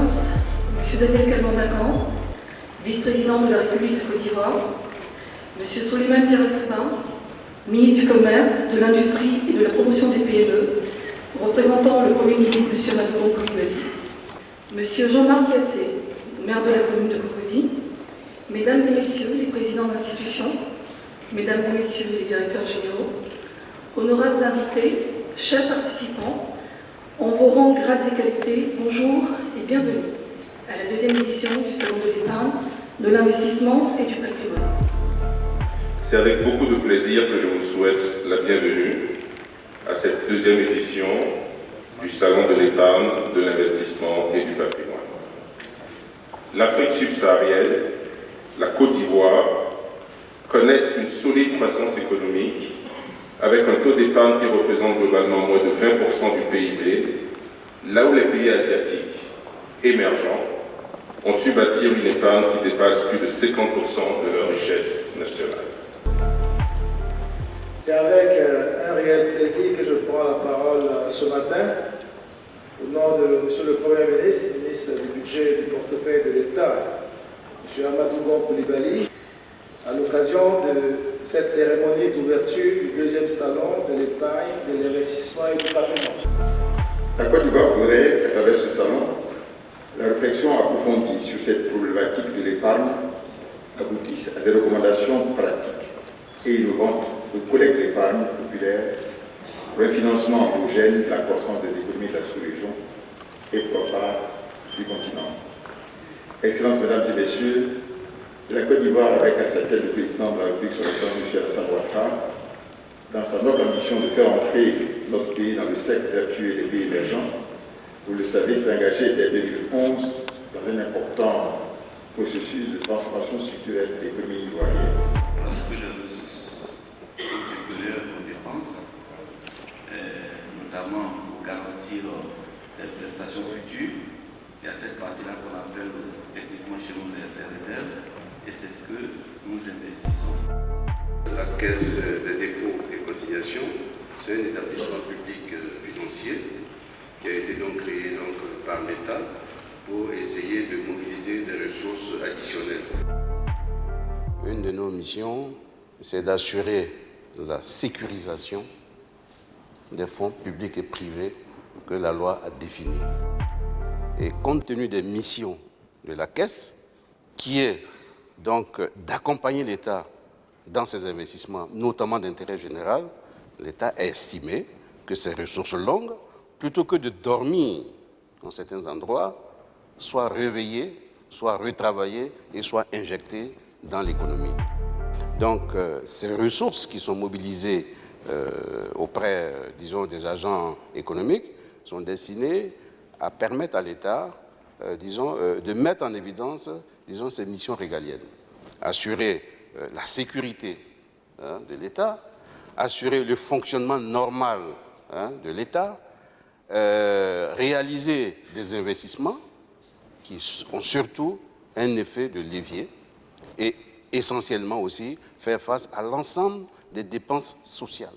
Excellences, M. Daniel Kalmandakan, vice-président de la République de Côte d'Ivoire, M. Souleymane Diarra, ministre du Commerce, de l'Industrie et de la Promotion des PME, représentant le Premier ministre M. Madougou Coulibaly, M. Jean-Marc Yassé, maire de la commune de Cocody, Mesdames et Messieurs les présidents d'institutions, Mesdames et Messieurs les directeurs généraux, honorables invités, chers participants, en vos rangs, grades et qualités, bonjour et bienvenue à la deuxième édition du Salon de l'épargne, de l'investissement et du patrimoine. C'est avec beaucoup de plaisir que je vous souhaite la bienvenue à cette deuxième édition du Salon de l'épargne, de l'investissement et du patrimoine. L'Afrique subsaharienne, la Côte d'Ivoire, connaissent une solide croissance économique avec un taux d'épargne qui représente globalement moins de 20% du PIB, là où les pays asiatiques émergents ont su bâtir une épargne qui dépasse plus de 50% de leur richesse nationale. C'est avec un réel plaisir que je prends la parole ce matin au nom de M. le Premier ministre, ministre du Budget et du Portefeuille de l'État, M. Madougou Coulibaly, à l'occasion de cette cérémonie d'ouverture du deuxième salon de l'épargne, de l'investissement et du patrimoine. La Côte d'Ivoire voudrait, à travers ce salon, la réflexion approfondie sur cette problématique de l'épargne aboutisse à des recommandations pratiques et innovantes de collecte d'épargne populaire pour un financement endogène de la croissance des économies de la sous-région et propre du continent. Excellences, Mesdames et Messieurs, la Côte d'Ivoire, avec à sa tête le président de la République sur le sol, M. Alassane Ouattara, dans sa noble ambition de faire entrer notre pays dans le cercle vertueux des pays émergents, vous le savez, s'est engagé dès 2011 dans un important processus de transformation structurelle de l'économie ivoirienne. Lorsque les ressources sont supérieures aux dépenses, notamment pour garantir les prestations futures, il y a cette partie-là qu'on appelle techniquement chez nous les réserves, et c'est ce que nous investissons. La Caisse de dépôt et consignation, c'est un établissement public financier qui a été donc créé par l'État pour essayer de mobiliser des ressources additionnelles. Une de nos missions, c'est d'assurer la sécurisation des fonds publics et privés que la loi a définis. Et compte tenu des missions de la Caisse, qui est donc d'accompagner l'État dans ses investissements, notamment d'intérêt général, l'État a estimé que ces ressources longues, plutôt que de dormir dans certains endroits, soient réveillées, soient retravaillées et soient injectées dans l'économie. Donc ces ressources qui sont mobilisées auprès, disons, des agents économiques sont destinées à permettre à l'État, de mettre en évidence, ses missions régaliennes. Assurer la sécurité de l'État, assurer le fonctionnement normal de l'État, réaliser des investissements qui ont surtout un effet de levier et essentiellement aussi faire face à l'ensemble des dépenses sociales.